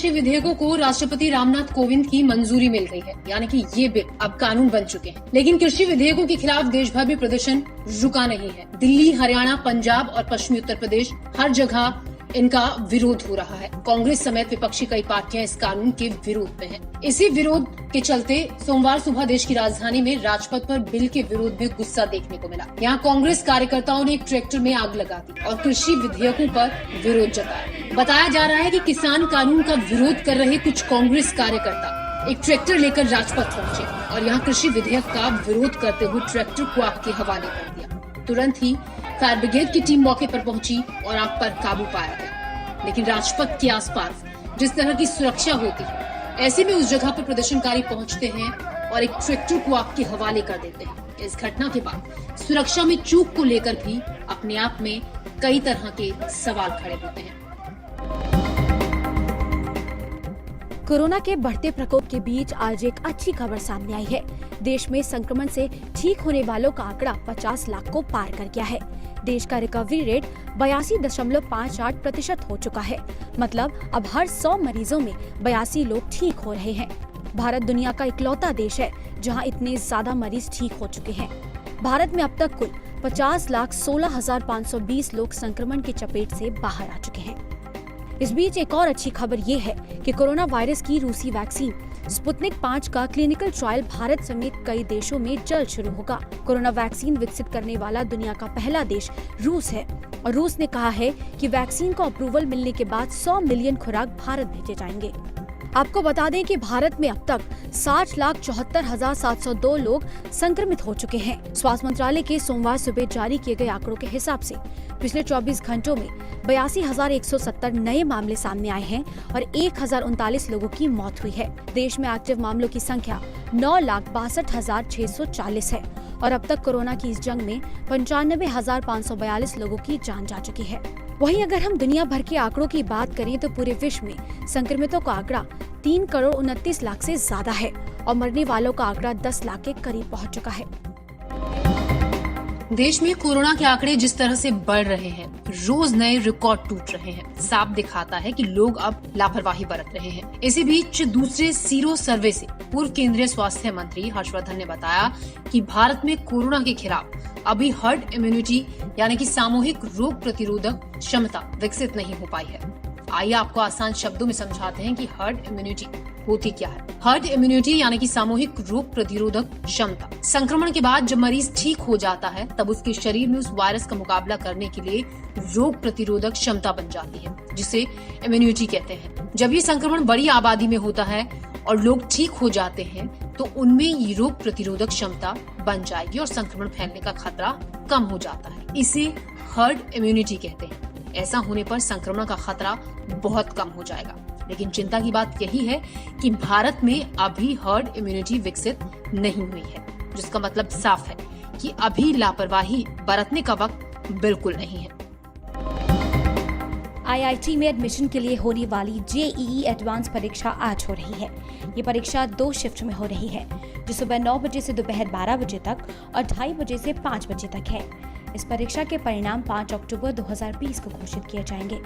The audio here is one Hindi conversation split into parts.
कृषि विधेयकों को राष्ट्रपति रामनाथ कोविंद की मंजूरी मिल गई है, यानी कि ये बिल अब कानून बन चुके हैं। लेकिन कृषि विधेयकों के खिलाफ देश भर में प्रदर्शन रुका नहीं है। दिल्ली, हरियाणा, पंजाब और पश्चिमी उत्तर प्रदेश, हर जगह इनका विरोध हो रहा है। कांग्रेस समेत विपक्षी कई पार्टियां इस कानून के विरोध में हैं। इसी विरोध के चलते सोमवार सुबह देश की राजधानी में राजपथ पर बिल के विरोध में गुस्सा देखने को मिला। यहाँ कांग्रेस कार्यकर्ताओं ने एक ट्रैक्टर में आग लगा दी और कृषि विधेयकों पर विरोध जताया। बताया जा रहा है कि किसान कानून का विरोध कर रहे कुछ कांग्रेस कार्यकर्ता एक ट्रैक्टर लेकर राजपथ पहुंचे और यहाँ कृषि विधेयक का विरोध करते हुए ट्रैक्टर को आग के हवाले कर दिया। तुरंत ही फायर ब्रिगेड की टीम मौके पर पहुंची और आग पर काबू पाया गया। लेकिन राजपथ के आसपास जिस तरह की सुरक्षा होती है, ऐसे में उस जगह पर प्रदर्शनकारी पहुंचते हैं और एक ट्रैक्टर को आग के हवाले कर देते हैं। इस घटना के बाद सुरक्षा में चूक को लेकर भी अपने आप में कई तरह के सवाल खड़े होते हैं। कोरोना के बढ़ते प्रकोप के बीच आज एक अच्छी खबर सामने आई है। देश में संक्रमण से ठीक होने वालों का आंकड़ा 50 लाख को पार कर गया है। देश का रिकवरी रेट 82.58% हो चुका है। मतलब अब हर 100 मरीजों में 82 लोग ठीक हो रहे हैं। भारत दुनिया का इकलौता देश है जहां इतने ज्यादा मरीज ठीक हो चुके हैं। भारत में अब तक कुल 50,16,520 लोग संक्रमण की चपेट से बाहर आ चुके हैं। इस बीच एक और अच्छी खबर ये है कि कोरोना वायरस की रूसी वैक्सीन स्पुतनिक 5 का क्लिनिकल ट्रायल भारत समेत कई देशों में जल्द शुरू होगा। कोरोना वैक्सीन विकसित करने वाला दुनिया का पहला देश रूस है और रूस ने कहा है कि वैक्सीन को अप्रूवल मिलने के बाद 100 मिलियन खुराक भारत भेजे जाएंगे। आपको बता दें कि भारत में अब तक 60,74,702 लोग संक्रमित हो चुके हैं। स्वास्थ्य मंत्रालय के सोमवार सुबह जारी किए गए आंकड़ों के हिसाब से पिछले 24 घंटों में 82,170 नए मामले सामने आए हैं और 1,039 लोगों की मौत हुई है। देश में एक्टिव मामलों की संख्या 9,62,640 है और अब तक कोरोना की इस जंग में 95,542 लोगों की जान जा चुकी है। वहीं अगर हम दुनिया भर के आंकड़ों की बात करें तो पूरे विश्व में संक्रमितों का आंकड़ा 3,29 लाख से ज्यादा है और मरने वालों का आंकड़ा 10 लाख के करीब पहुंच चुका है। देश में कोरोना के आंकड़े जिस तरह से बढ़ रहे हैं, रोज नए रिकॉर्ड टूट रहे हैं, साफ दिखाता है कि लोग अब लापरवाही बरत रहे हैं। इसी बीच दूसरे सीरो सर्वे से पूर्व केंद्रीय स्वास्थ्य मंत्री हर्षवर्धन ने बताया कि भारत में कोरोना के खिलाफ अभी हर्ड इम्यूनिटी यानी कि सामूहिक रोग प्रतिरोधक क्षमता विकसित नहीं हो पाई है। आइए आपको आसान शब्दों में समझाते हैं कि हर्ड इम्यूनिटी होती क्या है। हर्ड इम्यूनिटी यानी कि सामूहिक रोग प्रतिरोधक क्षमता। संक्रमण के बाद जब मरीज ठीक हो जाता है तब उसके शरीर में उस वायरस का मुकाबला करने के लिए रोग प्रतिरोधक क्षमता बन जाती है, जिसे इम्यूनिटी कहते हैं। जब ये संक्रमण बड़ी आबादी में होता है और लोग ठीक हो जाते हैं तो उनमें ये रोग प्रतिरोधक क्षमता बन जाएगी और संक्रमण फैलने का खतरा कम हो जाता है। इसे हर्ड इम्यूनिटी कहते हैं। ऐसा होने पर संक्रमण का खतरा बहुत कम हो जाएगा। लेकिन चिंता की बात यही है कि भारत में अभी हर्ड इम्यूनिटी विकसित नहीं हुई है, जिसका मतलब साफ है कि अभी लापरवाही बरतने का वक्त बिल्कुल नहीं है। IIT में एडमिशन के लिए होने वाली JEE एडवांस परीक्षा आज हो रही है। ये परीक्षा 2 शिफ्ट में हो रही है, जो सुबह 9 बजे से दोपहर 12 बजे तक और 2:30 बजे से 5 बजे तक है। इस परीक्षा के परिणाम 5 अक्टूबर 2020 को घोषित किए जाएंगे।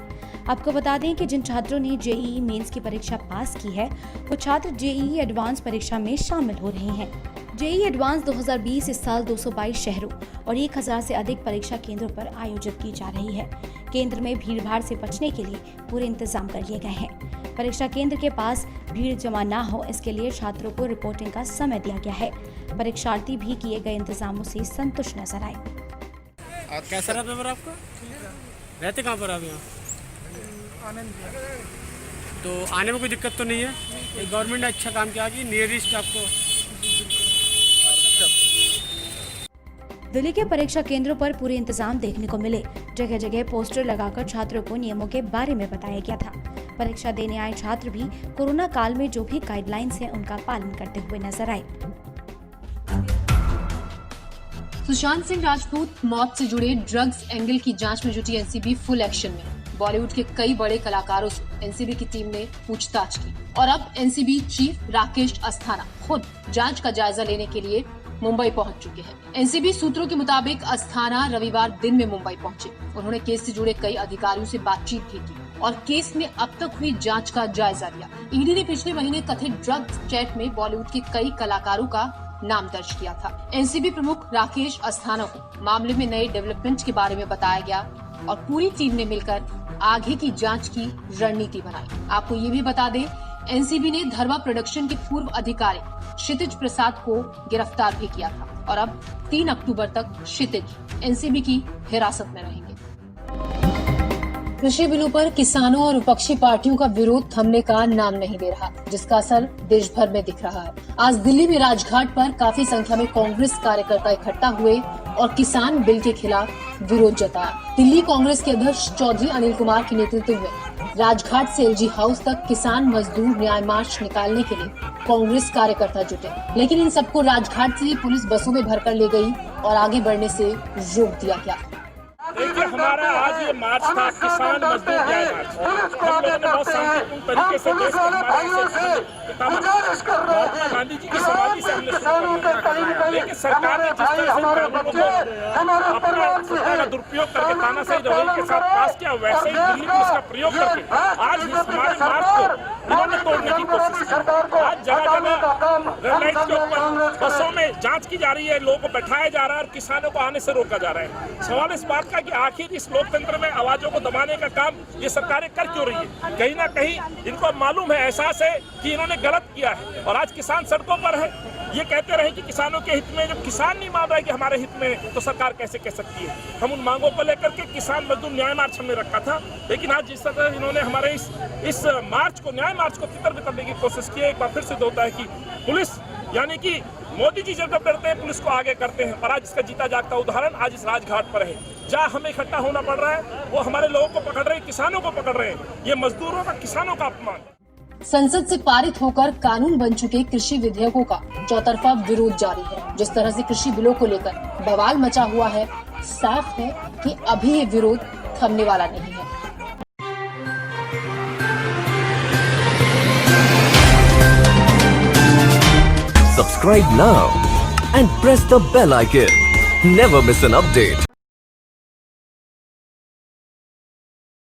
आपको बता दें कि जिन छात्रों ने JEE मेंस की परीक्षा पास की है, वो छात्र JEE एडवांस परीक्षा में शामिल हो रहे हैं। JEE एडवांस 2020 इस साल 222 शहरों और 1000 से अधिक परीक्षा केंद्रों पर आयोजित की जा रही है। केंद्र में भीड़भाड़ से बचने के लिए पूरे इंतजाम कर लिए गए हैं। परीक्षा केंद्र के पास भीड़ जमा न हो, इसके लिए छात्रों को रिपोर्टिंग का समय दिया गया है। परीक्षार्थी भी किए गए इंतजामों से संतुष्ट नजर आए। कैसा रहा पेपर आपका? रहते कहाँ पर आप? यहाँ आनंद। तो आने में कोई दिक्कत तो नहीं है? गवर्नमेंट ने अच्छा काम किया कि नियरेस्ट आपको। दिल्ली के परीक्षा केंद्रों पर पूरे इंतजाम देखने को मिले। जगह जगह पोस्टर लगाकर छात्रों को नियमों के बारे में बताया गया था। परीक्षा देने आए छात्र भी कोरोना काल में जो भी गाइडलाइंस हैं उनका पालन करते हुए नजर आए। सुशांत सिंह राजपूत मौत से जुड़े ड्रग्स एंगल की जांच में जुटी एनसीबी फुल एक्शन में। बॉलीवुड के कई बड़े कलाकारों से एनसीबी की टीम ने पूछताछ की और अब एनसीबी चीफ राकेश अस्थाना खुद जांच का जायजा लेने के लिए मुंबई पहुंच चुके हैं। एनसीबी सूत्रों के मुताबिक अस्थाना रविवार दिन में मुंबई पहुंचे। उन्होंने केस से जुड़े कई अधिकारियों से बातचीत भी की। और केस में अब तक हुई जांच का जायजा लिया। ईडी ने पिछले महीने कथित ड्रग चैट में बॉलीवुड के कई कलाकारों का नाम दर्ज किया था। एनसीबी प्रमुख राकेश अस्थाना को मामले में नए डेवलपमेंट के बारे में बताया गया और पूरी टीम ने मिलकर आगे की जांच की रणनीति बनाई। आपको ये भी बता दें, एनसीबी ने धर्मा प्रोडक्शन के पूर्व अधिकारी क्षितिज प्रसाद को गिरफ्तार भी किया था और अब 3 अक्टूबर तक क्षितिज एनसीबी की हिरासत में रहेंगे। कृषि बिलों पर किसानों और विपक्षी पार्टियों का विरोध थमने का नाम नहीं ले रहा, जिसका असर देश भर में दिख रहा है। आज दिल्ली में राजघाट पर काफी संख्या में कांग्रेस कार्यकर्ता इकट्ठा हुए और किसान बिल के खिलाफ विरोध जताया। दिल्ली कांग्रेस के अध्यक्ष चौधरी अनिल कुमार के नेतृत्व में राजघाट से एलजी हाउस तक किसान मजदूर न्याय मार्च निकालने के लिए कांग्रेस कार्यकर्ता जुटे, लेकिन इन सबको राजघाट से पुलिस बसों में भरकर ले गई और आगे बढ़ने से रोक दिया गया। देखिए, हमारा आज ये मार्च था किसान मजदूर न्याय मार्च। हम लोगों ने बहुत शांतिपूर्ण तरीके से देश के महात्मा गांधी जी की समाधि से हमने शुरू किया, लेकिन सरकार ने जिस तरह से कानूनों को अपना सत्ता का दुरुपयोग करके तानाशाही रवैये के साथ पास किया, वैसे ही दिल्ली पुलिस का प्रयोग करके आज हमारे मार्च को इन्होंने तोड़ने की कोशिश की। आज जगह जगह रेड लाइट के ऊपर बसों में जांच की जा रही है, लोगों को बैठाया जा रहा है और किसानों को आने से रोका जा रहा है। सवाल इस बात का कि आखिर इस लोकतंत्र में आवाजों को दबाने का काम ये सरकारें कर क्यों रही है? कहीं ना कहीं इनको मालूम है, एहसास है कि इन्होंने गलत किया है और आज किसान सड़कों पर है। ये कहते रहे कि किसानों के हित में, जब किसान नहीं मान रहा है कि हमारे हित में, तो सरकार कैसे कह सकती है? हम उन मांगों को लेकर के किसान मजदूर न्याय मार्च हमने रखा था, लेकिन आज जिस तरह इन्होंने हमारे इस मार्च को, न्याय मार्च को तितर करने की कोशिश की है, एक बार फिर सिद्ध होता है कि पुलिस, यानी कि मोदी जी जब डरते हैं पुलिस को आगे करते हैं। और आज इसका जीता जागता उदाहरण आज इस राजघाट पर है, जहाँ हमें इकट्ठा होना पड़ रहा है। वो हमारे लोगों को पकड़ रहे हैं, किसानों को पकड़ रहे हैं। ये मजदूरों का, किसानों का अपमान। संसद से पारित होकर कानून बन चुके कृषि विधेयकों का चौतरफा विरोध जारी है। जिस तरह से कृषि बिलों को लेकर बवाल मचा हुआ है, साफ है कि अभी ये विरोध थमने वाला नहीं है। Subscribe now and press the bell icon. Never miss an update.